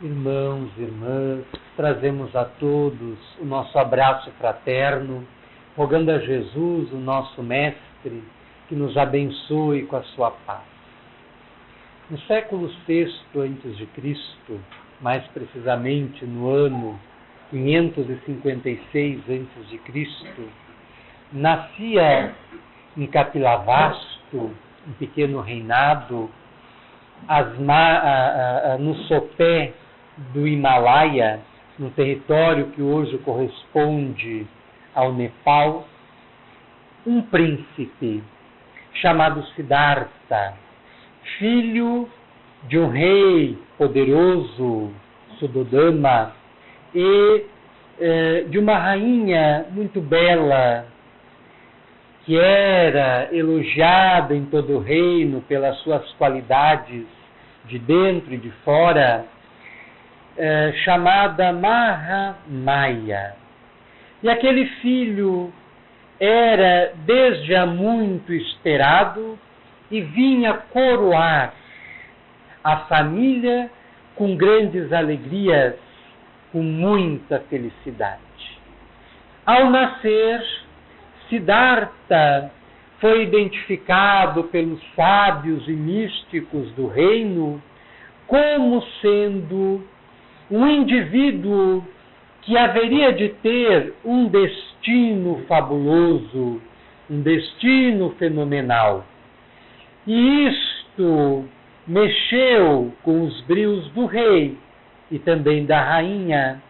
Irmãos, irmãs, trazemos a todos o nosso abraço fraterno, rogando a Jesus, o nosso Mestre, que nos abençoe com a sua paz. No século VI a.C., mais precisamente no ano 556 a.C., nascia em Kapilavastu, um pequeno reinado, no sopé do Himalaia, no território que hoje corresponde ao Nepal, um príncipe chamado Siddhartha, filho de um rei poderoso, Suddhodama, e de uma rainha muito bela, que era elogiada em todo o reino pelas suas qualidades de dentro e de fora, chamada Mahamaya. E aquele filho era desde há muito esperado e vinha coroar a família com grandes alegrias, com muita felicidade. Ao nascer, Siddhartha foi identificado pelos sábios e místicos do reino como sendo um indivíduo que haveria de ter um destino fabuloso, um destino fenomenal. E isto mexeu com os brios do rei e também da rainha,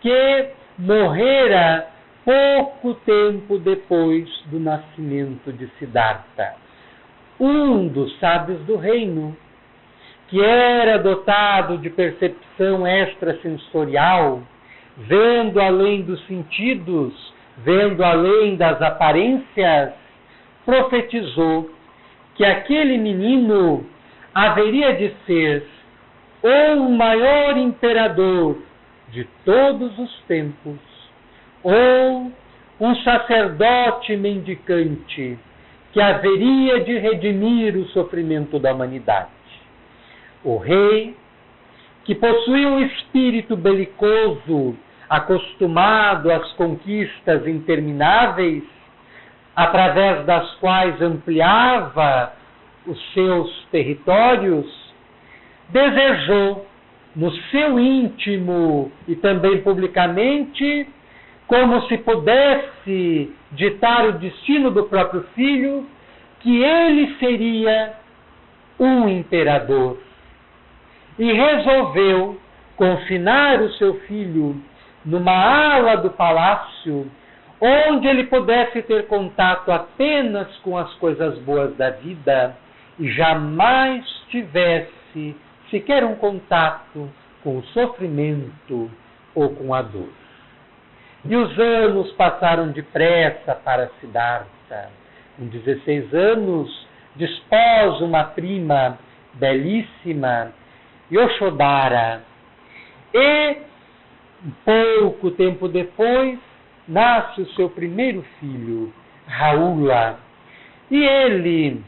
que morrera pouco tempo depois do nascimento de Siddhartha. Um dos sábios do reino, que era dotado de percepção extrasensorial, vendo além dos sentidos, vendo além das aparências, profetizou que aquele menino haveria de ser ou o maior imperador de todos os tempos, ou um sacerdote mendicante que haveria de redimir o sofrimento da humanidade. O rei, que possuía um espírito belicoso, acostumado às conquistas intermináveis, através das quais ampliava os seus territórios, desejou, no seu íntimo e também publicamente, como se pudesse ditar o destino do próprio filho, que ele seria um imperador. E resolveu confinar o seu filho numa ala do palácio, onde ele pudesse ter contato apenas com as coisas boas da vida e jamais tivesse sequer um contato com o sofrimento ou com a dor. E os anos passaram depressa para Siddhartha. Com 16 anos, desposa uma prima belíssima, Yashodhara. E, pouco tempo depois, nasce o seu primeiro filho, Rahula. E ele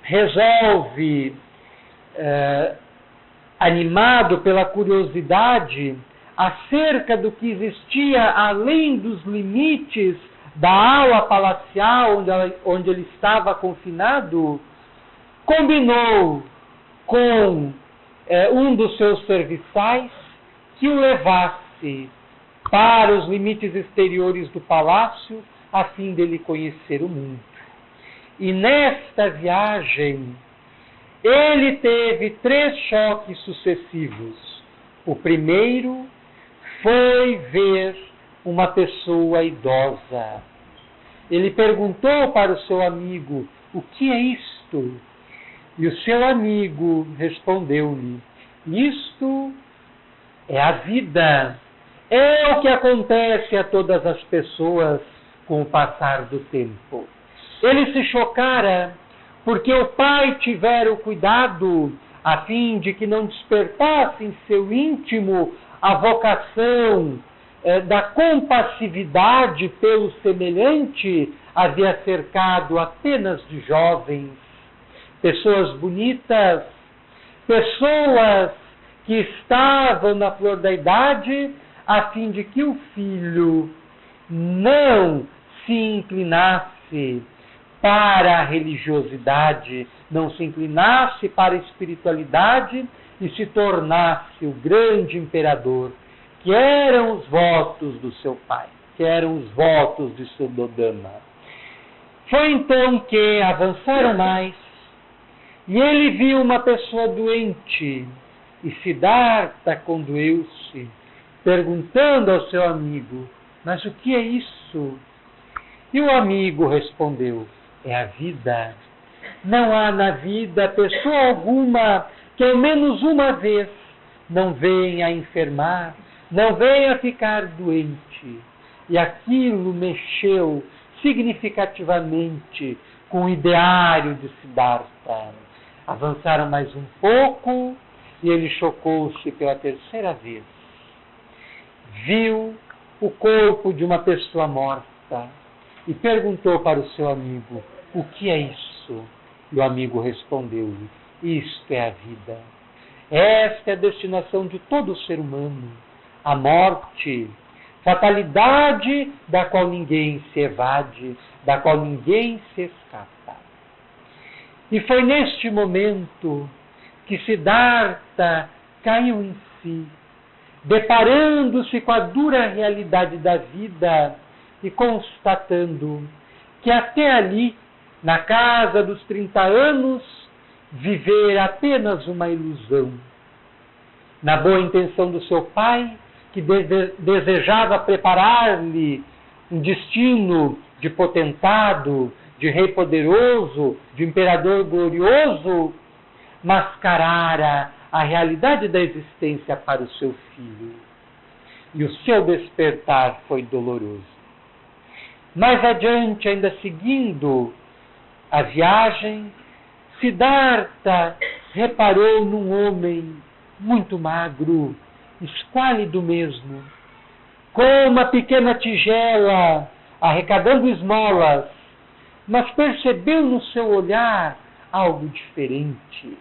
resolve, animado pela curiosidade acerca do que existia além dos limites da ala palacial onde ele estava confinado, combinou com um dos seus serviçais que o levasse para os limites exteriores do palácio, a fim dele conhecer o mundo. E nesta viagem, ele teve 3 choques sucessivos. O primeiro foi ver uma pessoa idosa. Ele perguntou para o seu amigo: o que é isto? E o seu amigo respondeu-lhe: isto é a vida. É o que acontece a todas as pessoas com o passar do tempo. Ele se chocara porque o pai tivera o cuidado a fim de que não despertasse em seu íntimo a vocação da compassividade pelo semelhante, havia cercado apenas de jovens, pessoas bonitas, pessoas que estavam na flor da idade, a fim de que o filho não se inclinasse para a religiosidade, não se inclinasse para a espiritualidade e se tornasse o grande imperador, que eram os votos do seu pai, que eram os votos de Suddhodana. Foi então que avançaram mais e ele viu uma pessoa doente e Siddhartha condoeu-se, perguntando ao seu amigo: mas o que é isso? E o amigo respondeu: é a vida. Não há na vida pessoa alguma que ao menos uma vez não venha a enfermar, não venha a ficar doente. E aquilo mexeu significativamente com o ideário de Siddhartha. Avançaram mais um pouco e ele chocou-se pela terceira vez. Viu o corpo de uma pessoa morta e perguntou para o seu amigo: o que é isso? E o amigo respondeu-lhe: isto é a vida. Esta é a destinação de todo ser humano, a morte, fatalidade da qual ninguém se evade, da qual ninguém se escapa. E foi neste momento que Siddhartha caiu em si, deparando-se com a dura realidade da vida e constatando que até ali, na casa dos 30 anos, vivera apenas uma ilusão. Na boa intenção do seu pai, que desejava preparar-lhe um destino de potentado, de rei poderoso, de imperador glorioso, mascarara a realidade da existência para o seu filho. E o seu despertar foi doloroso. Mais adiante, ainda seguindo a viagem, Siddhartha reparou num homem muito magro, esquálido mesmo, com uma pequena tigela, arrecadando esmolas, mas percebeu no seu olhar algo diferente.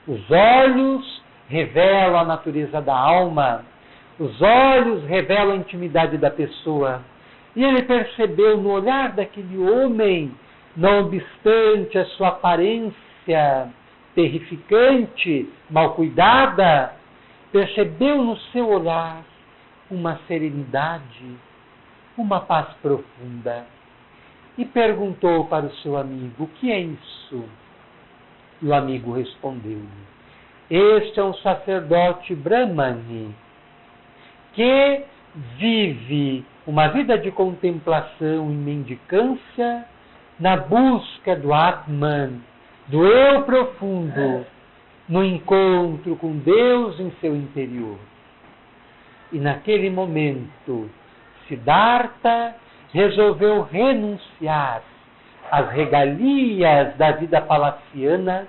Os olhos revelam a natureza da alma, os olhos revelam a intimidade da pessoa. E ele percebeu no olhar daquele homem, não obstante a sua aparência terrificante, mal cuidada, percebeu no seu olhar uma serenidade, uma paz profunda. E perguntou para o seu amigo: o que é isso? E o amigo respondeu-lhe: este é um sacerdote Brahmani que vive uma vida de contemplação e mendicância na busca do Atman, do eu profundo, no encontro com Deus em seu interior. E naquele momento, Siddhartha resolveu renunciar às regalias da vida palaciana,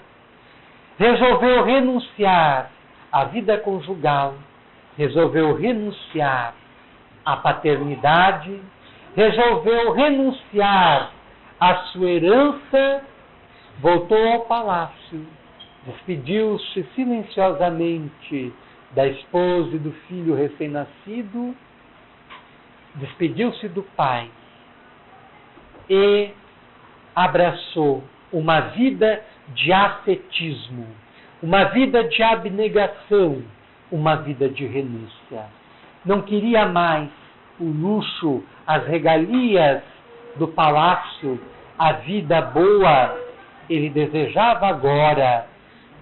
resolveu renunciar à vida conjugal, resolveu renunciar à paternidade, resolveu renunciar à sua herança, voltou ao palácio, despediu-se silenciosamente da esposa e do filho recém-nascido, despediu-se do pai e abraçou uma vida de ascetismo, uma vida de abnegação, uma vida de renúncia. Não queria mais o luxo, as regalias do palácio, a vida boa. Ele desejava agora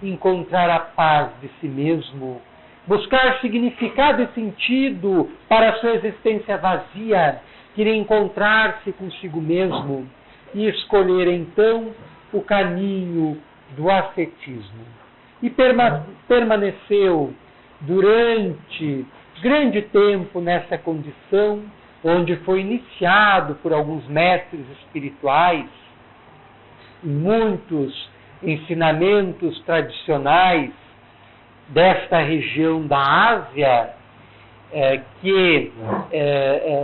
encontrar a paz de si mesmo, buscar significado e sentido para a sua existência vazia, queria encontrar-se consigo mesmo e escolher então o caminho do ascetismo. E permaneceu durante grande tempo nessa condição, onde foi iniciado por alguns mestres espirituais, muitos ensinamentos tradicionais desta região da Ásia, que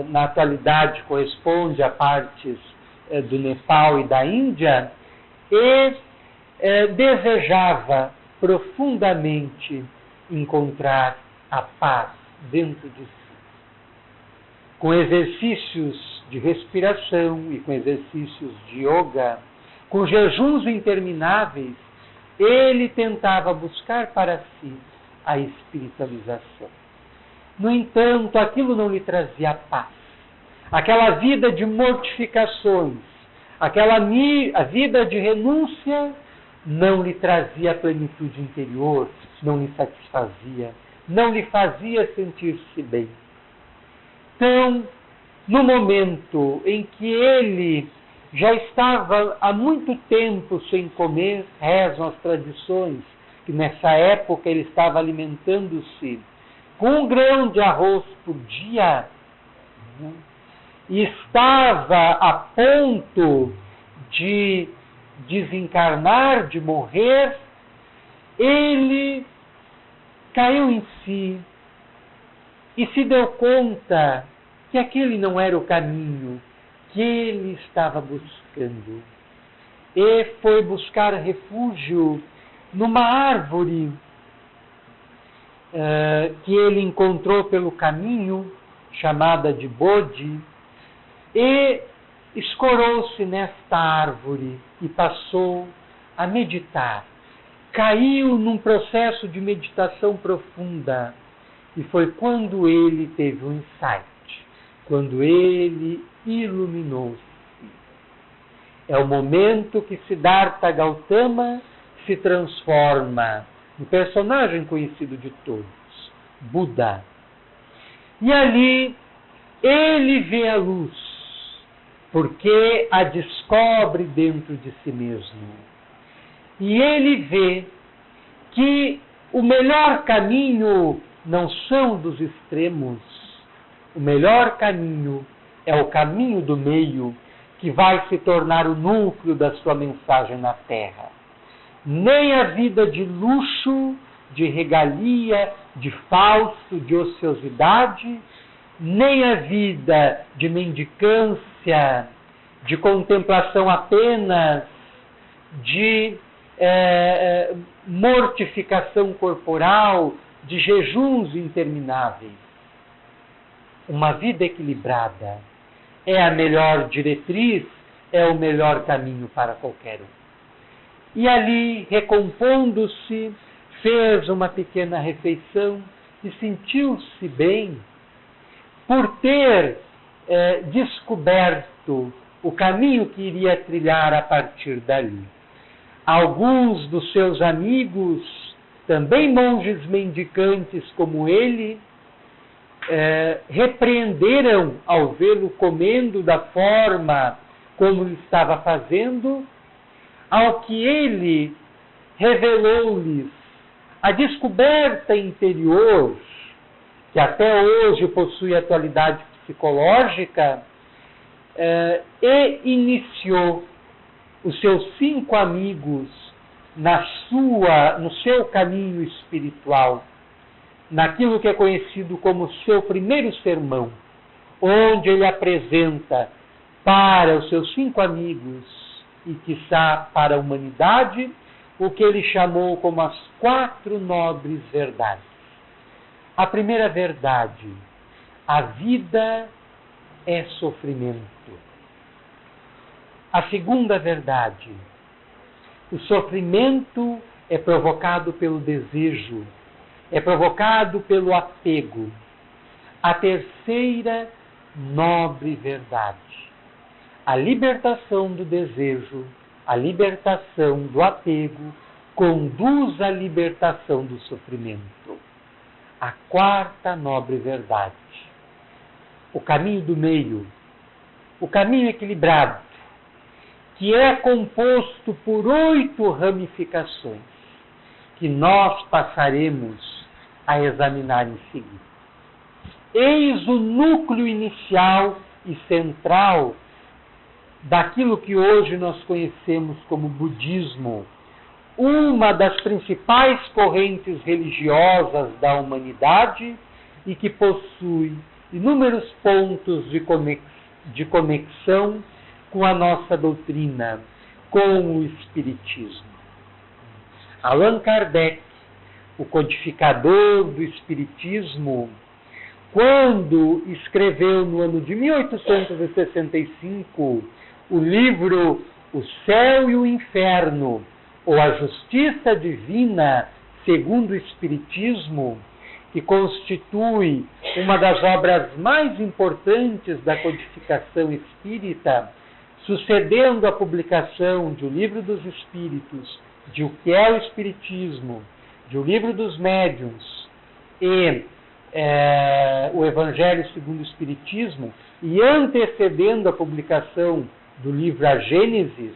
na atualidade corresponde a partes do Nepal e da Índia, e desejava profundamente encontrar a paz dentro de si. Com exercícios de respiração e com exercícios de yoga, com jejuns intermináveis, ele tentava buscar para si a espiritualização. No entanto, aquilo não lhe trazia paz. Aquela vida de mortificações, a vida de renúncia, não lhe trazia plenitude interior, não lhe satisfazia, não lhe fazia sentir-se bem. Então, no momento em que ele já estava há muito tempo sem comer, rezam as tradições, que nessa época ele estava alimentando-se com 1 grão de arroz por dia, e estava a ponto de desencarnar, de morrer, ele caiu em si e se deu conta que aquele não era o caminho que ele estava buscando. E foi buscar refúgio numa árvore que ele encontrou pelo caminho, chamada de Bodhi, e escorou-se nesta árvore e passou a meditar. Caiu num processo de meditação profunda. E foi quando ele teve um insight, quando ele iluminou-se. É o momento que Siddhartha Gautama se transforma no personagem conhecido de todos, Buda. E ali ele vê a luz, porque a descobre dentro de si mesmo. E ele vê que o melhor caminho não são dos extremos. O melhor caminho é o caminho do meio, que vai se tornar o núcleo da sua mensagem na Terra. Nem a vida de luxo, de regalia, de falso, de ociosidade, nem a vida de mendicância, de contemplação apenas, de mortificação corporal, de jejuns intermináveis. Uma vida equilibrada é a melhor diretriz, é o melhor caminho para qualquer um. E ali, recompondo-se, fez uma pequena refeição e sentiu-se bem por ter descoberto o caminho que iria trilhar a partir dali. Alguns dos seus amigos, também monges mendicantes como ele, repreenderam ao vê-lo comendo da forma como ele estava fazendo, ao que ele revelou-lhes a descoberta interior, que até hoje possui atualidade psicológica, e iniciou os seus 5 amigos no seu caminho espiritual, naquilo que é conhecido como seu primeiro sermão, onde ele apresenta para os seus 5 amigos e, quiçá, para a humanidade, o que ele chamou como as 4 nobres verdades. A primeira verdade: a vida é sofrimento. A segunda verdade: o sofrimento é provocado pelo desejo, é provocado pelo apego. A terceira nobre verdade: a libertação do desejo, a libertação do apego, conduz à libertação do sofrimento. A quarta nobre verdade: o caminho do meio, o caminho equilibrado, que é composto por 8 ramificações, que nós passaremos a examinar em seguida. Eis o núcleo inicial e central daquilo que hoje nós conhecemos como budismo, uma das principais correntes religiosas da humanidade e que possui inúmeros pontos de conexão com a nossa doutrina, com o Espiritismo. Allan Kardec, o codificador do Espiritismo, quando escreveu no ano de 1865 o livro O Céu e o Inferno, ou A Justiça Divina segundo o Espiritismo, que constitui uma das obras mais importantes da codificação espírita, sucedendo a publicação de O Livro dos Espíritos, de O que é o Espiritismo, de O Livro dos Médiuns e o Evangelho segundo o Espiritismo, e antecedendo a publicação do livro A Gênesis,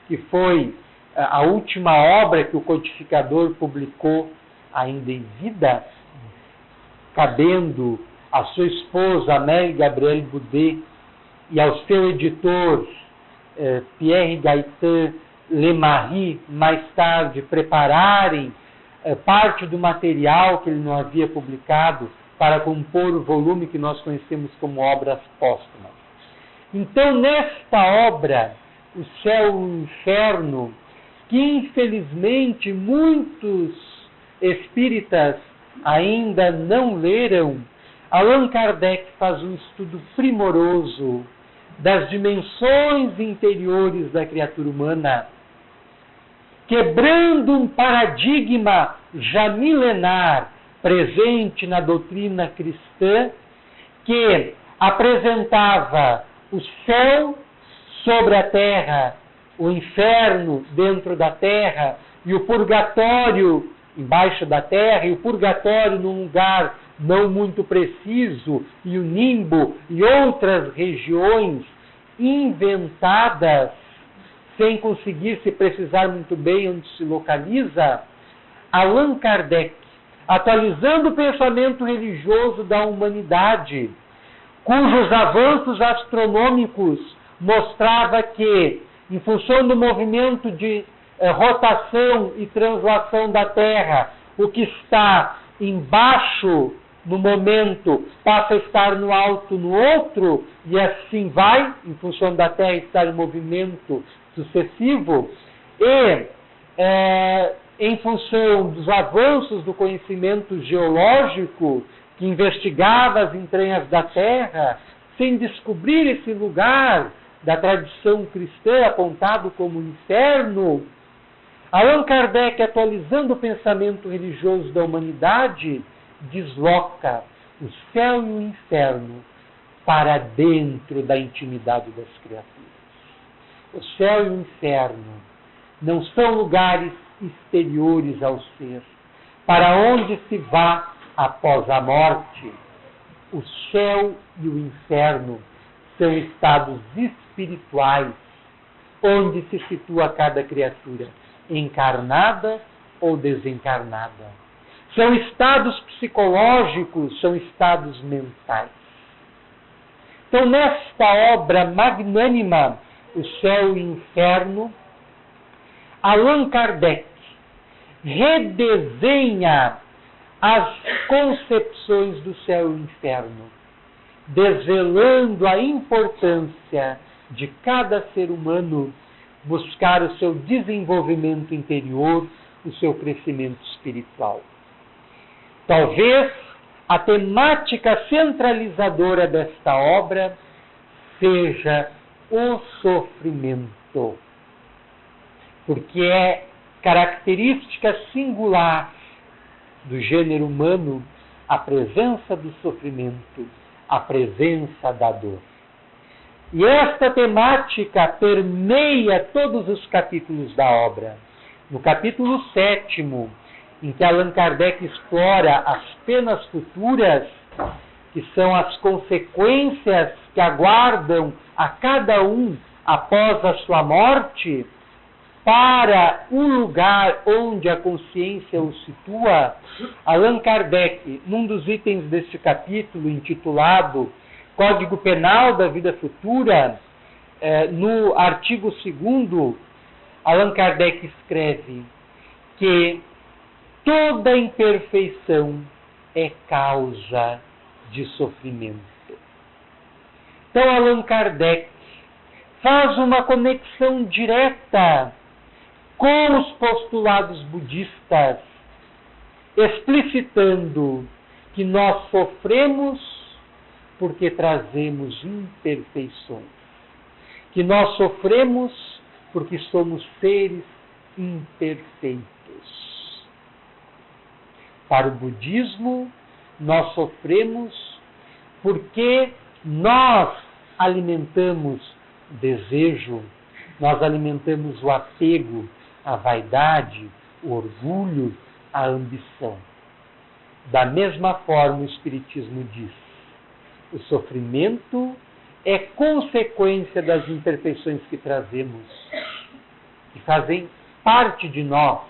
que foi a última obra que o codificador publicou ainda em vida, cabendo à sua esposa Amélie Gabrielle Boudet e ao seu editor Pierre Gaëtan Lemarie, mais tarde, prepararem parte do material que ele não havia publicado para compor o volume que nós conhecemos como Obras Póstumas. Então, nesta obra, O Céu e o Inferno, que infelizmente muitos espíritas ainda não leram, Allan Kardec faz um estudo primoroso das dimensões interiores da criatura humana, quebrando um paradigma já milenar presente na doutrina cristã, que apresentava o céu sobre a terra, o inferno dentro da terra e o purgatório embaixo da terra, e o purgatório num lugar não muito preciso, e o limbo e outras regiões inventadas sem conseguir se precisar muito bem onde se localiza. Allan Kardec, atualizando o pensamento religioso da humanidade, cujos avanços astronômicos mostrava que, em função do movimento de rotação e translação da Terra, o que está embaixo no momento passa a estar no alto no outro, e assim vai, em função da Terra estar em movimento sucessivo, e em função dos avanços do conhecimento geológico, que investigava as entranhas da Terra, sem descobrir esse lugar da tradição cristã apontado como inferno, Allan Kardec, atualizando o pensamento religioso da humanidade, desloca o céu e o inferno para dentro da intimidade das criaturas. O céu e o inferno não são lugares exteriores ao ser, para onde se vá após a morte. O céu e o inferno são estados espirituais, onde se situa cada criatura, encarnada ou desencarnada. São estados psicológicos, são estados mentais. Então, nesta obra magnânima, O Céu e o Inferno, Allan Kardec redesenha as concepções do céu e do inferno, desvelando a importância de cada ser humano buscar o seu desenvolvimento interior, o seu crescimento espiritual. Talvez a temática centralizadora desta obra seja o sofrimento, porque é característica singular do gênero humano a presença do sofrimento, a presença da dor. E esta temática permeia todos os capítulos da obra. No capítulo 7º, em que Allan Kardec explora as penas futuras, que são as consequências que aguardam a cada um após a sua morte, para o lugar onde a consciência o situa, Allan Kardec, num dos itens deste capítulo, intitulado Código Penal da Vida Futura, no artigo 2º, Allan Kardec escreve que toda imperfeição é causa de sofrimento. Então, Allan Kardec faz uma conexão direta com os postulados budistas explicitando que nós sofremos porque trazemos imperfeições, que nós sofremos porque somos seres imperfeitos. Para o budismo, nós sofremos porque nós alimentamos o desejo, nós alimentamos o apego, a vaidade, o orgulho, a ambição. Da mesma forma, o Espiritismo diz: o sofrimento é consequência das imperfeições que trazemos, que fazem parte de nós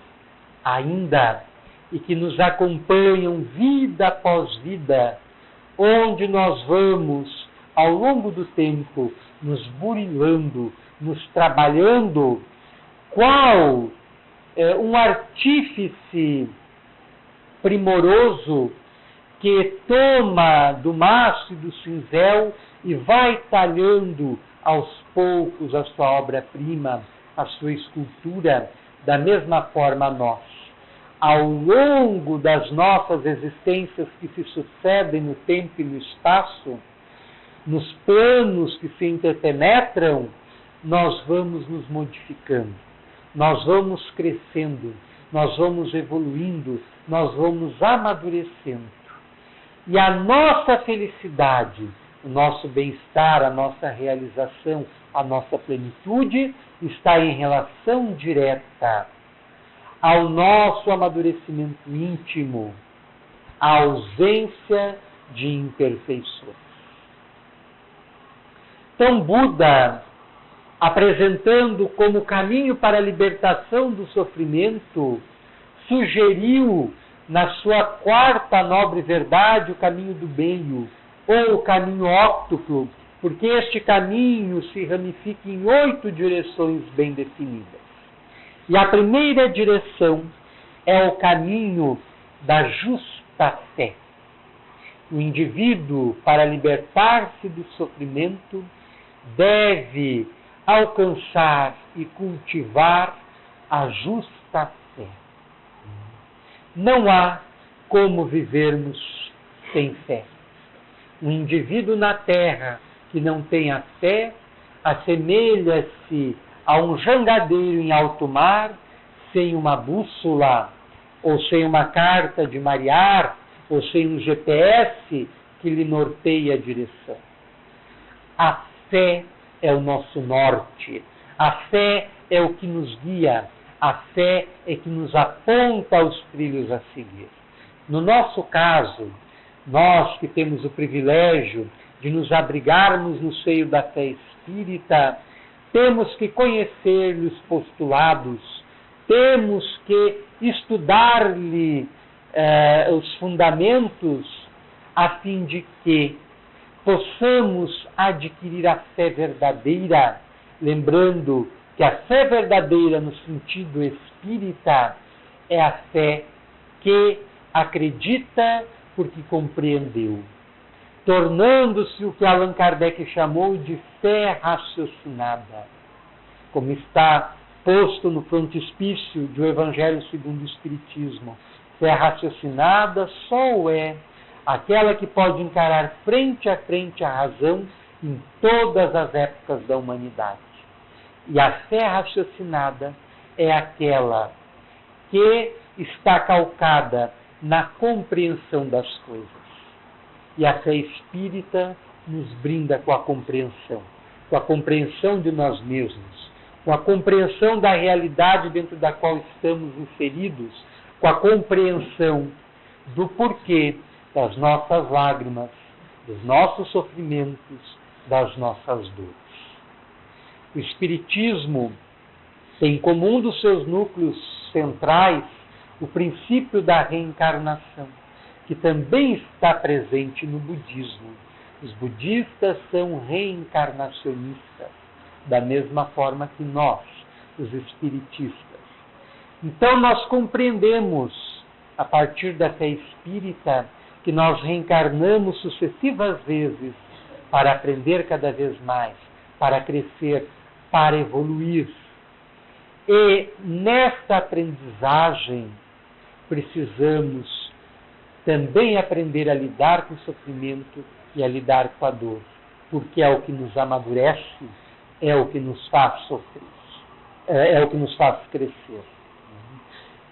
ainda e que nos acompanham vida após vida, onde nós vamos, ao longo do tempo, nos burilando, nos trabalhando, qual um artífice primoroso que toma do maço e do cinzel e vai talhando aos poucos a sua obra-prima, a sua escultura. Da mesma forma nós, ao longo das nossas existências que se sucedem no tempo e no espaço, nos planos que se interpenetram, nós vamos nos modificando, nós vamos crescendo, nós vamos evoluindo, nós vamos amadurecendo. E a nossa felicidade, o nosso bem-estar, a nossa realização, a nossa plenitude está em relação direta ao nosso amadurecimento íntimo, à ausência de imperfeições. Então, Buda, apresentando como caminho para a libertação do sofrimento, sugeriu na sua quarta nobre verdade o caminho do bem, ou o caminho óctuplo, porque este caminho se ramifica em 8 direções bem definidas. E a primeira direção é o caminho da justa fé. O indivíduo, para libertar-se do sofrimento, deve alcançar e cultivar a justa fé. Não há como vivermos sem fé. Um indivíduo na terra que não tenha fé assemelha-se a um jangadeiro em alto mar, sem uma bússola, ou sem uma carta de marear, ou sem um GPS que lhe norteie a direção. A fé é o nosso norte, a fé é o que nos guia, a fé é que nos aponta aos trilhos a seguir. No nosso caso, nós que temos o privilégio de nos abrigarmos no seio da fé espírita, temos que conhecer-lhe os postulados, temos que estudar-lhe os fundamentos, a fim de que possamos adquirir a fé verdadeira, lembrando que a fé verdadeira no sentido espírita é a fé que acredita porque compreendeu, tornando-se o que Allan Kardec chamou de fé raciocinada, como está posto no frontispício do Evangelho segundo o Espiritismo. Fé raciocinada só é aquela que pode encarar frente a frente a razão em todas as épocas da humanidade. E a fé raciocinada é aquela que está calcada na compreensão das coisas. E a fé espírita nos brinda com a compreensão de nós mesmos, com a compreensão da realidade dentro da qual estamos inseridos, com a compreensão do porquê das nossas lágrimas, dos nossos sofrimentos, das nossas dores. O Espiritismo tem como um dos seus núcleos centrais o princípio da reencarnação, que também está presente no budismo. Os budistas são reencarnacionistas, da mesma forma que nós, os espiritistas. Então nós compreendemos, a partir da fé espírita, que nós reencarnamos sucessivas vezes para aprender cada vez mais, para crescer, para evoluir. E nesta aprendizagem, precisamos também aprender a lidar com o sofrimento e a lidar com a dor, porque é o que nos amadurece, é o que nos faz sofrer, é o que nos faz crescer.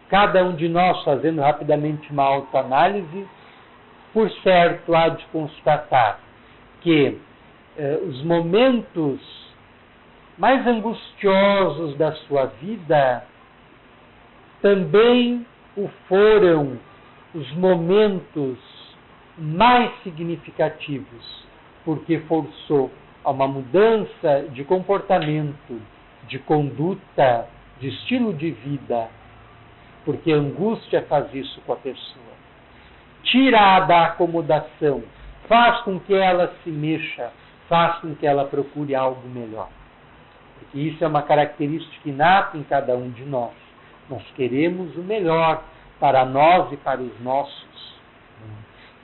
Cada um de nós, fazendo rapidamente uma autoanálise, por certo há de constatar que os momentos mais angustiosos da sua vida também o foram os momentos mais significativos, porque forçou a uma mudança de comportamento, de conduta, de estilo de vida, porque a angústia faz isso com a pessoa. Tira-a da acomodação, faz com que ela se mexa, faz com que ela procure algo melhor. Porque isso é uma característica inata em cada um de nós. Nós queremos o melhor para nós e para os nossos.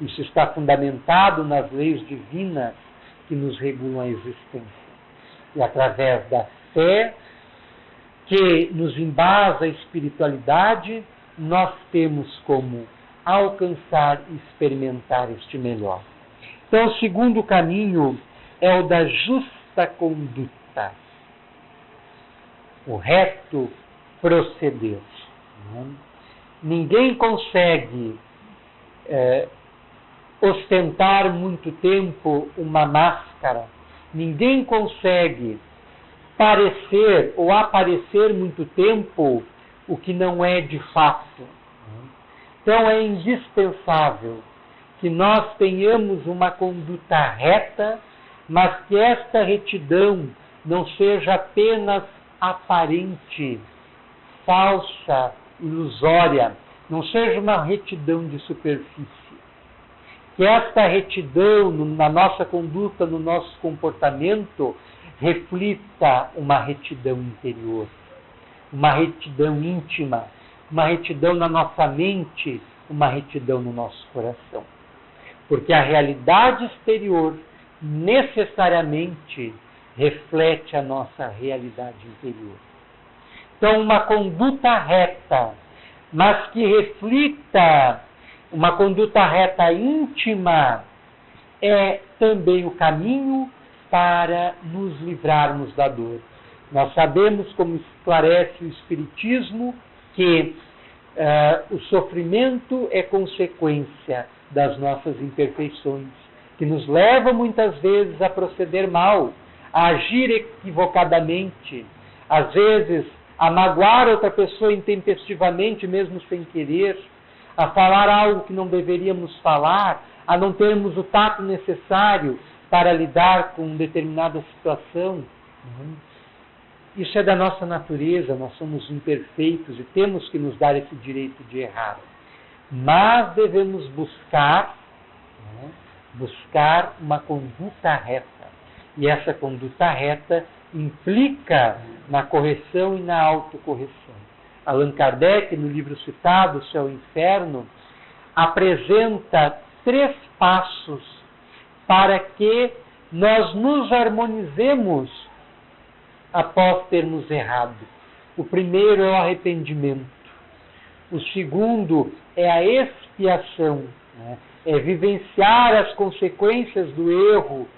Isso está fundamentado nas leis divinas que nos regulam a existência. E através da fé, que nos embasa a espiritualidade, nós temos como alcançar e experimentar este melhor. Então, o segundo caminho é o da justa conduta, o reto proceder. Ninguém consegue ostentar muito tempo uma máscara, ninguém consegue parecer ou aparecer muito tempo o que não é de fato. Então é indispensável que nós tenhamos uma conduta reta, mas que esta retidão não seja apenas aparente, falsa, ilusória, não seja uma retidão de superfície. Que esta retidão na nossa conduta, no nosso comportamento, reflita uma retidão interior, uma retidão íntima, uma retidão na nossa mente, uma retidão no nosso coração. Porque a realidade exterior necessariamente reflete a nossa realidade interior. Então, uma conduta reta, mas que reflita uma conduta reta íntima, é também o caminho para nos livrarmos da dor. Nós sabemos, como esclarece o Espiritismo, que o sofrimento é consequência das nossas imperfeições, que nos leva muitas vezes a proceder mal, a agir equivocadamente, às vezes a magoar outra pessoa intempestivamente, mesmo sem querer, a falar algo que não deveríamos falar, a não termos o tato necessário para lidar com determinada situação. Isso é da nossa natureza, nós somos imperfeitos e temos que nos dar esse direito de errar. Mas devemos buscar uma conduta reta. E essa conduta reta implica na correção e na autocorreção. Allan Kardec, no livro citado, O Céu e o Inferno, apresenta 3 passos para que nós nos harmonizemos após termos errado. O primeiro é o arrependimento. O segundo é a expiação, é vivenciar as consequências do erro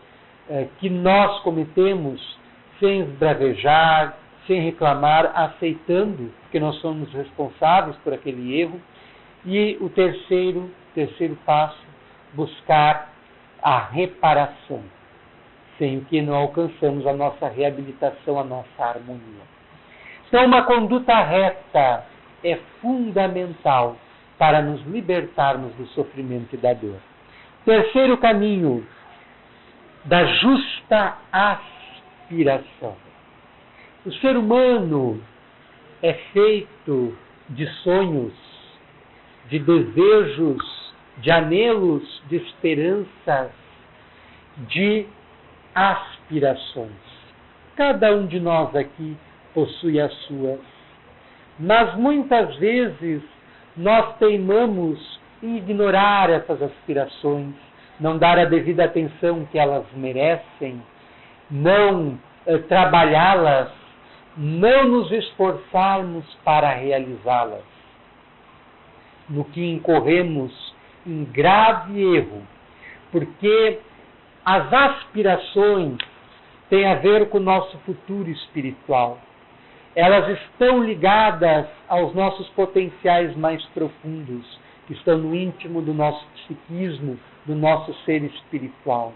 que nós cometemos sem esbravejar, sem reclamar, aceitando que nós somos responsáveis por aquele erro. E o terceiro passo, buscar a reparação, sem o que não alcançamos a nossa reabilitação, a nossa harmonia. Então, uma conduta reta é fundamental para nos libertarmos do sofrimento e da dor. Terceiro caminho, da justa aspiração. O ser humano é feito de sonhos, de desejos, de anelos, de esperanças, de aspirações. Cada um de nós aqui possui as suas. Mas muitas vezes nós teimamos em ignorar essas aspirações, não dar a devida atenção que elas merecem, não trabalhá-las, não nos esforçarmos para realizá-las. no que incorremos em grave erro, porque as aspirações têm a ver com o nosso futuro espiritual. Elas estão ligadas aos nossos potenciais mais profundos, que estão no íntimo do nosso psiquismo, do nosso ser espiritual.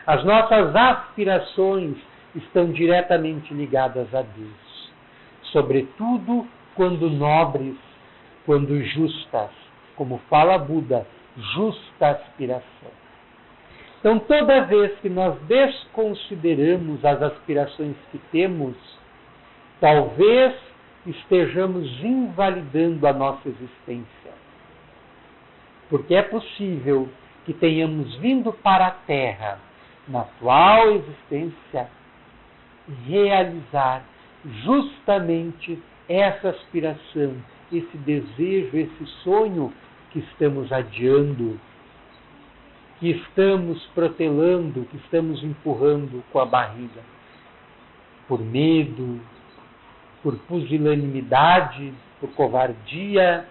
As nossas aspirações estão diretamente ligadas a Deus, sobretudo quando nobres, quando justas, como fala Buda, justa aspiração. Então, toda vez que nós desconsideramos as aspirações que temos, talvez estejamos invalidando a nossa existência. Porque é possível que tenhamos vindo para a Terra, na atual existência, realizar justamente essa aspiração, esse desejo, esse sonho que estamos adiando, que estamos protelando, que estamos empurrando com a barriga, por medo, por pusilanimidade, por covardia.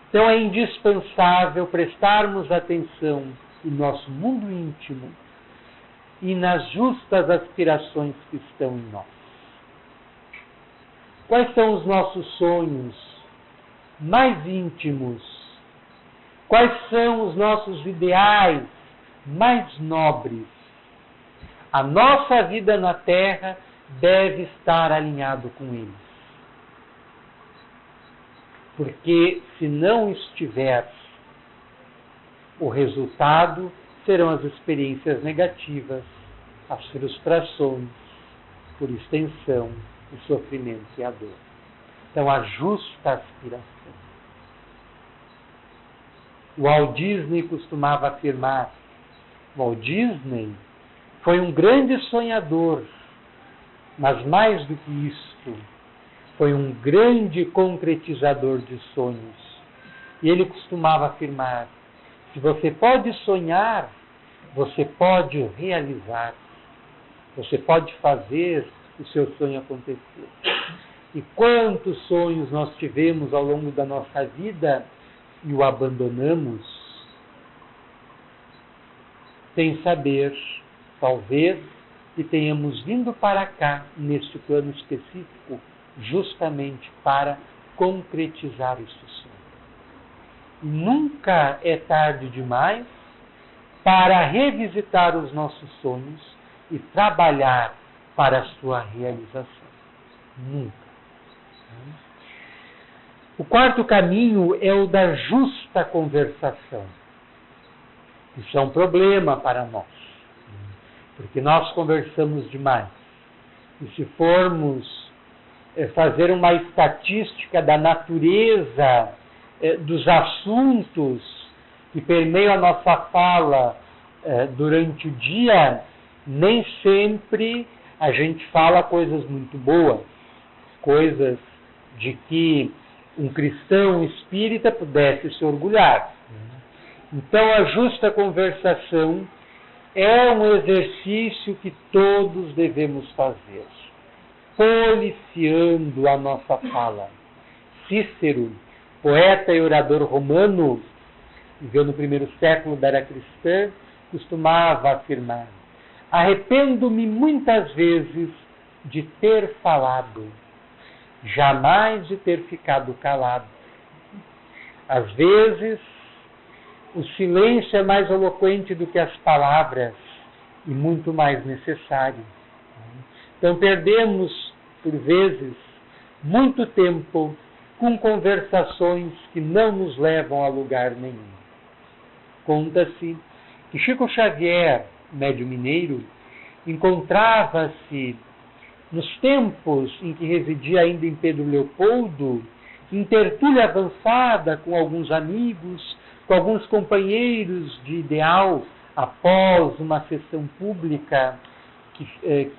Então é indispensável prestarmos atenção no nosso mundo íntimo e nas justas aspirações que estão em nós. Quais são os nossos sonhos mais íntimos? Quais são os nossos ideais mais nobres? A nossa vida na Terra deve estar alinhado com eles. Porque se não estiver, o resultado serão as experiências negativas, as frustrações, por extensão, o sofrimento e a dor. Então, a justa aspiração. O Walt Disney costumava afirmar, Walt Disney foi um grande sonhador, mas mais do que isto, foi um grande concretizador de sonhos. E ele costumava afirmar, se você pode sonhar, você pode realizar, você pode fazer o seu sonho acontecer. E quantos sonhos nós tivemos ao longo da nossa vida e o abandonamos, sem saber, talvez, que tenhamos vindo para cá, neste plano específico, justamente para concretizar este sonho. E nunca é tarde demais para revisitar os nossos sonhos e trabalhar para a sua realização. Nunca. O quarto caminho é o da justa conversação. Isso é um problema para nós, porque nós conversamos demais. E se formos fazer uma estatística da natureza dos assuntos que permeiam a nossa fala durante o dia, nem sempre a gente fala coisas muito boas, coisas de que um cristão espírita pudesse se orgulhar. Então, a justa conversação é um exercício que todos devemos fazer, policiando a nossa fala. Cícero, poeta e orador romano, viveu no primeiro século da era cristã, costumava afirmar: arrependo-me muitas vezes de ter falado, jamais de ter ficado calado. Às vezes, o silêncio é mais eloquente do que as palavras e muito mais necessário. Então, perdemos, por vezes, muito tempo com conversações que não nos levam a lugar nenhum. Conta-se que Chico Xavier, médium mineiro, encontrava-se nos tempos em que residia ainda em Pedro Leopoldo, em tertúlia avançada com alguns amigos, com alguns companheiros de ideal, após uma sessão pública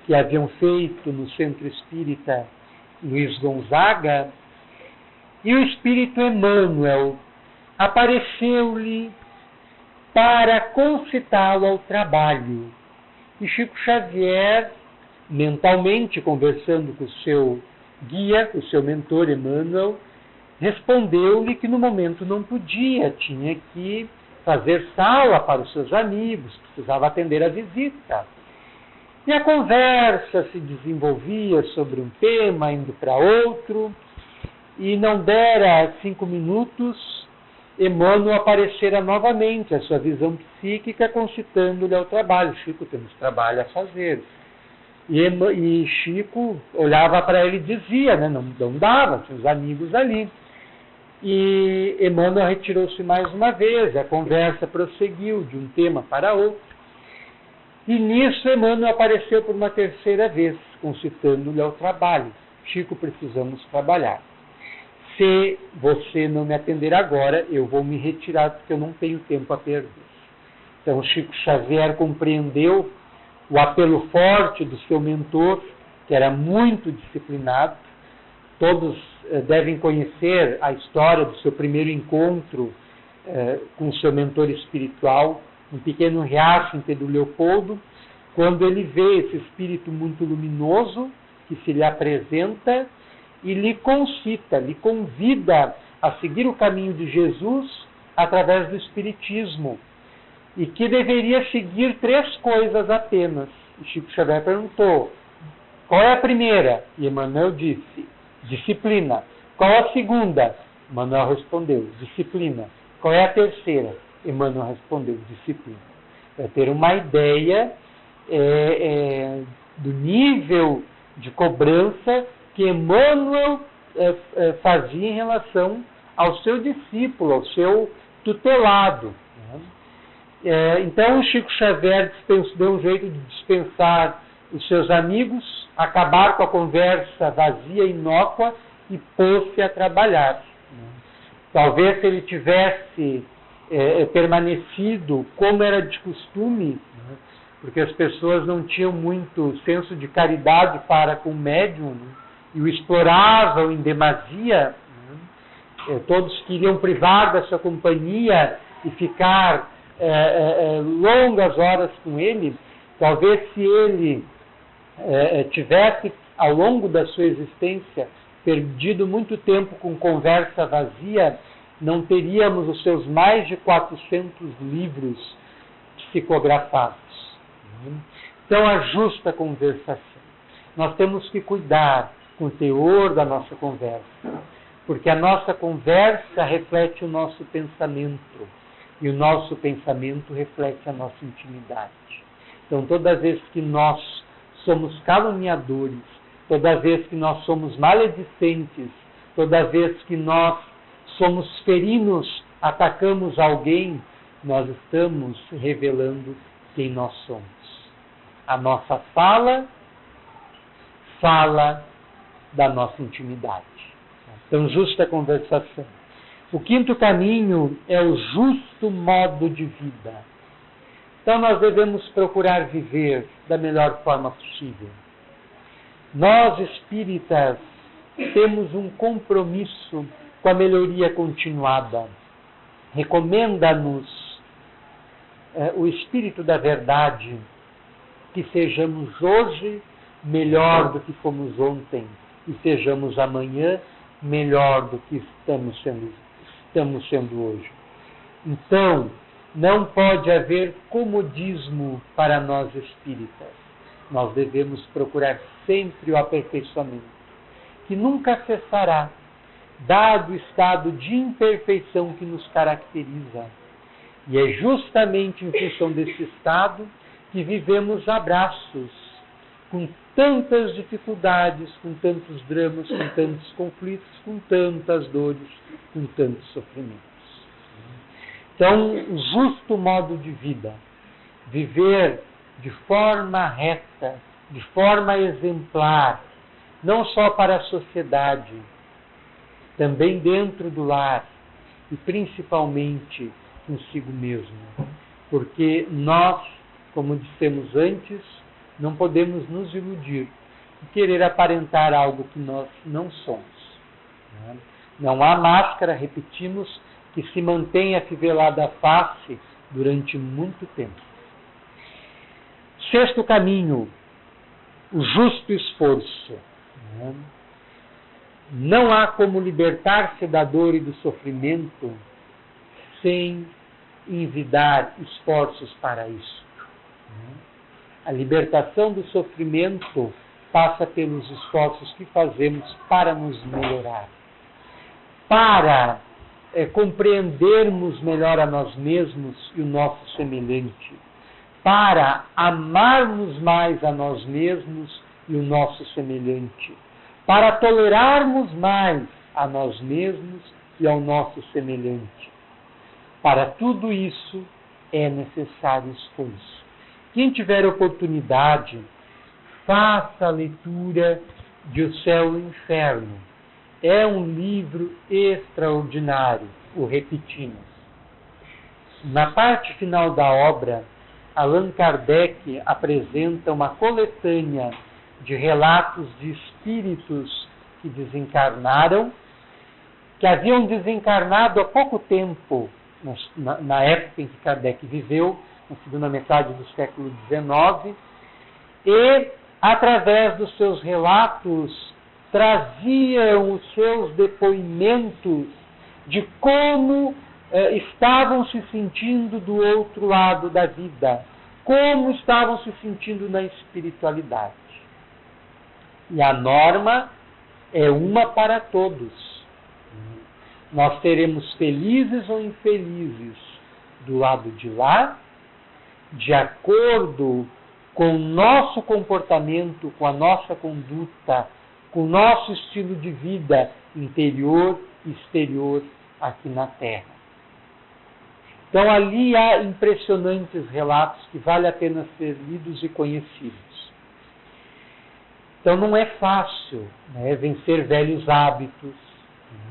que haviam feito no Centro Espírita Luiz Gonzaga, e o Espírito Emmanuel apareceu-lhe para concitá-lo ao trabalho. E Chico Xavier, mentalmente conversando com o seu guia, o seu mentor Emmanuel, respondeu-lhe que no momento não podia, tinha que fazer sala para os seus amigos, precisava atender a visita. E a conversa se desenvolvia sobre um tema, indo para outro, e não dera 5 minutos, Emmanuel aparecera novamente, a sua visão psíquica, concitando-lhe ao trabalho. Chico, temos trabalho a fazer. E Chico olhava para ele e dizia, né, não dava, tinha os amigos ali. E Emmanuel retirou-se mais uma vez, a conversa prosseguiu de um tema para outro. E nisso Emmanuel apareceu por uma terceira vez, concitando-lhe ao trabalho. Chico, precisamos trabalhar. Se você não me atender agora, eu vou me retirar porque eu não tenho tempo a perder. Então Chico Xavier compreendeu o apelo forte do seu mentor, que era muito disciplinado. Todos devem conhecer a história do seu primeiro encontro com o seu mentor espiritual, um pequeno riacho em Pedro Leopoldo, quando ele vê esse espírito muito luminoso que se lhe apresenta e lhe concita, lhe convida a seguir o caminho de Jesus através do Espiritismo, e que deveria seguir 3 coisas apenas. E Chico Xavier perguntou, qual é a primeira? E Emmanuel disse, disciplina. Qual é a segunda? Emmanuel respondeu, disciplina. Qual é a terceira? Emmanuel respondeu, disciplina. Para ter uma ideia do nível de cobrança que Emmanuel fazia em relação ao seu discípulo, ao seu tutelado. Então, Chico Xavier deu um jeito de dispensar os seus amigos, acabar com a conversa vazia e inócua e pôs-se a trabalhar. Talvez se ele tivesse permanecido como era de costume, porque as pessoas não tinham muito senso de caridade para com o médium, e o exploravam em demasia, todos queriam privar da sua companhia e ficar longas horas com ele. Talvez se ele tivesse, ao longo da sua existência, perdido muito tempo com conversa vazia, não teríamos os seus mais de 400 livros psicografados. Então, a justa conversação. Nós temos que cuidar com o teor da nossa conversa, porque a nossa conversa reflete o nosso pensamento, e o nosso pensamento reflete a nossa intimidade. Então, toda vez que nós somos caluniadores, toda vez que nós somos maledicentes, toda vez que nós somos ferinos, atacamos alguém, nós estamos revelando quem nós somos. A nossa fala da nossa intimidade. Então, justa conversação. O 5º caminho é o justo modo de vida. Então, nós devemos procurar viver da melhor forma possível. Nós, espíritas, temos um compromisso com a melhoria continuada. Recomenda-nos o Espírito da Verdade que sejamos hoje melhor do que fomos ontem e sejamos amanhã melhor do que estamos sendo hoje. Então, não pode haver comodismo para nós espíritas. Nós devemos procurar sempre o aperfeiçoamento, que nunca cessará, dado o estado de imperfeição que nos caracteriza. E é justamente em função desse estado que vivemos abraços, com tantas dificuldades, com tantos dramas, com tantos conflitos, com tantas dores, com tantos sofrimentos. Então, o justo modo de vida, viver de forma reta, de forma exemplar, não só para a sociedade, também dentro do lar e principalmente consigo mesmo. Porque nós, como dissemos antes, não podemos nos iludir e querer aparentar algo que nós não somos. Não há máscara, repetimos, que se mantenha afivelada à face durante muito tempo. 6º caminho, o justo esforço. Não há como libertar-se da dor e do sofrimento sem envidar esforços para isso. A libertação do sofrimento passa pelos esforços que fazemos para nos melhorar, para compreendermos melhor a nós mesmos e o nosso semelhante, para amarmos mais a nós mesmos e o nosso semelhante, para tolerarmos mais a nós mesmos e ao nosso semelhante. Para tudo isso é necessário esforço. Quem tiver oportunidade, faça a leitura de O Céu e o Inferno. É um livro extraordinário, o repetimos. Na parte final da obra, Allan Kardec apresenta uma coletânea de relatos de espíritos que desencarnaram, que haviam desencarnado há pouco tempo, na época em que Kardec viveu, na segunda metade do século XIX, e, através dos seus relatos, traziam os seus depoimentos de como estavam se sentindo do outro lado da vida, como estavam se sentindo na espiritualidade. E a norma é uma para todos. Nós seremos felizes ou infelizes do lado de lá, de acordo com o nosso comportamento, com a nossa conduta, com o nosso estilo de vida interior e exterior aqui na Terra. Então ali há impressionantes relatos que vale a pena ser lidos e conhecidos. Então não é fácil, né, vencer velhos hábitos,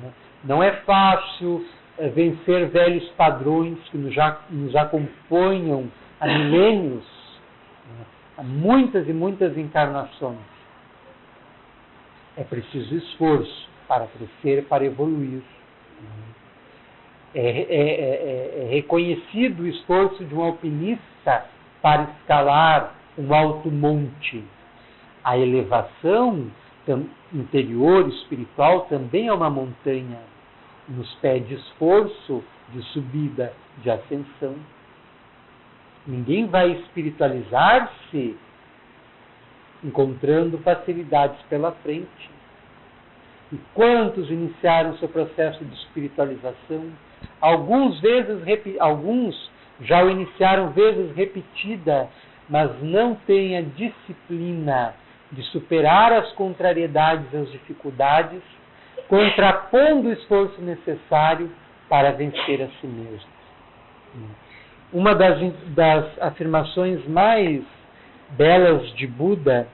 né? Não é fácil vencer velhos padrões que nos acompanham há milênios, né? Há muitas e muitas encarnações. É preciso esforço para crescer, para evoluir. É reconhecido o esforço de um alpinista para escalar um alto monte. A elevação interior, espiritual, também é uma montanha. Nos pede esforço de subida, de ascensão. Ninguém vai espiritualizar-se encontrando facilidades pela frente. E quantos iniciaram seu processo de espiritualização? Alguns já o iniciaram vezes repetidas, mas não têm a disciplina de superar as contrariedades e as dificuldades, contrapondo o esforço necessário para vencer a si mesmo. Uma das afirmações mais belas de Buda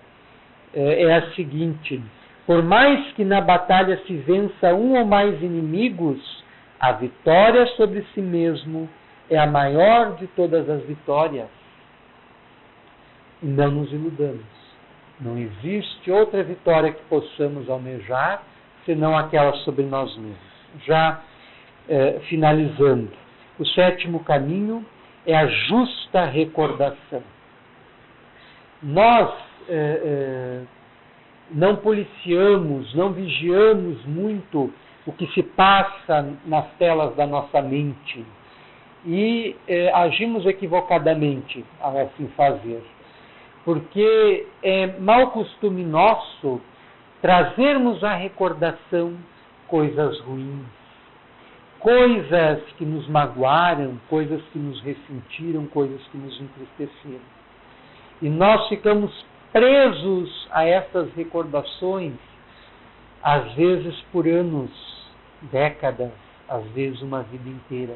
é a seguinte: por mais que na batalha se vença um ou mais inimigos, a vitória sobre si mesmo é a maior de todas as vitórias. E não nos iludamos. Não existe outra vitória que possamos almejar senão aquela sobre nós mesmos. Já finalizando, o sétimo caminho é a justa recordação. Nós não policiamos, não vigiamos muito o que se passa nas telas da nossa mente e agimos equivocadamente ao assim fazer. Porque é mau costume nosso trazermos à recordação coisas ruins, coisas que nos magoaram, coisas que nos ressentiram, coisas que nos entristeceram. E nós ficamos presos a essas recordações, às vezes por anos, décadas, às vezes uma vida inteira.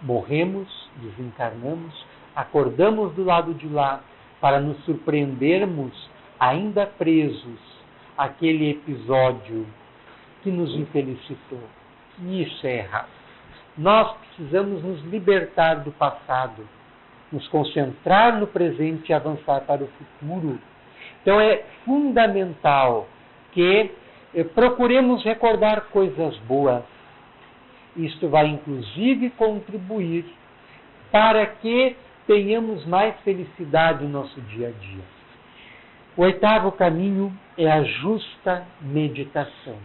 Morremos, desencarnamos, acordamos do lado de lá, para nos surpreendermos ainda presos àquele episódio que nos infelicitou. E isso é errado. Nós precisamos nos libertar do passado, nos concentrar no presente e avançar para o futuro. Então é fundamental que procuremos recordar coisas boas. Isto vai inclusive contribuir para que tenhamos mais felicidade no nosso dia a dia. O oitavo caminho é a justa meditação.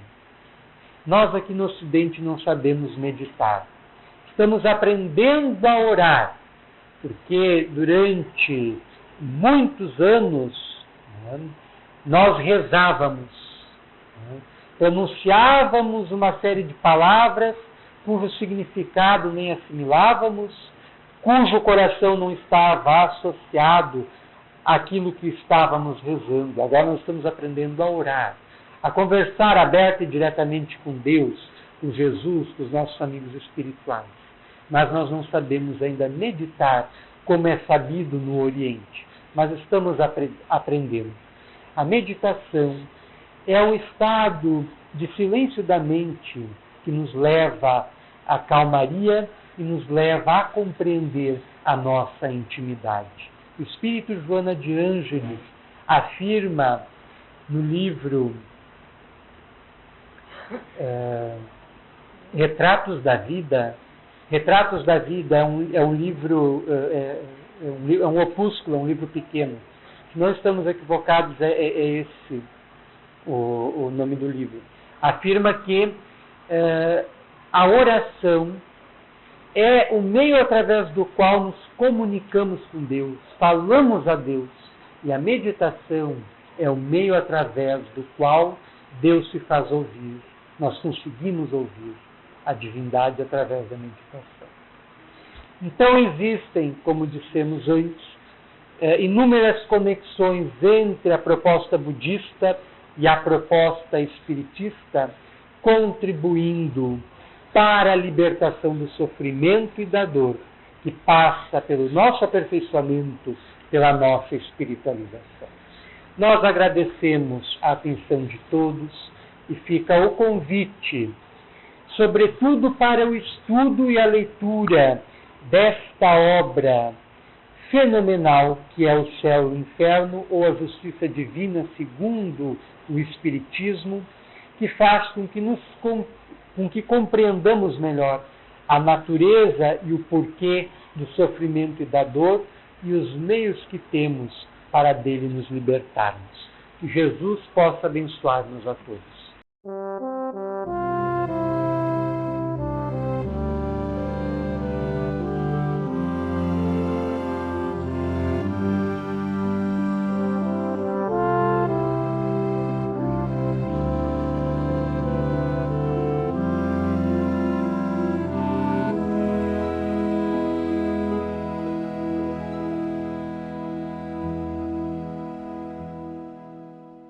Nós aqui no Ocidente não sabemos meditar. Estamos aprendendo a orar, porque durante muitos anos nós rezávamos, pronunciávamos uma série de palavras cujo significado nem assimilávamos, cujo coração não estava associado àquilo que estávamos rezando. Agora nós estamos aprendendo a orar, a conversar aberta e diretamente com Deus, com Jesus, com os nossos amigos espirituais. Mas nós não sabemos ainda meditar como é sabido no Oriente. Mas estamos aprendendo. A meditação é um estado de silêncio da mente que nos leva à calmaria e nos leva a compreender a nossa intimidade. O Espírito Joana de Ângeles afirma no livro Retratos da Vida. Retratos da Vida é um livro, é um opúsculo, é um livro pequeno. Se não estamos equivocados, é esse o nome do livro. Afirma que a oração é o meio através do qual nos comunicamos com Deus, falamos a Deus. E a meditação é o meio através do qual Deus se faz ouvir. Nós conseguimos ouvir a divindade através da meditação. Então existem, como dissemos antes, inúmeras conexões entre a proposta budista e a proposta espiritista, contribuindo para a libertação do sofrimento e da dor, que passa pelo nosso aperfeiçoamento, pela nossa espiritualização. Nós agradecemos a atenção de todos e fica o convite, sobretudo para o estudo e a leitura desta obra fenomenal que é O Céu e o Inferno, ou A Justiça Divina segundo o Espiritismo, que faz com que compreendamos melhor a natureza e o porquê do sofrimento e da dor e os meios que temos para dele nos libertarmos. Que Jesus possa abençoar-nos a todos.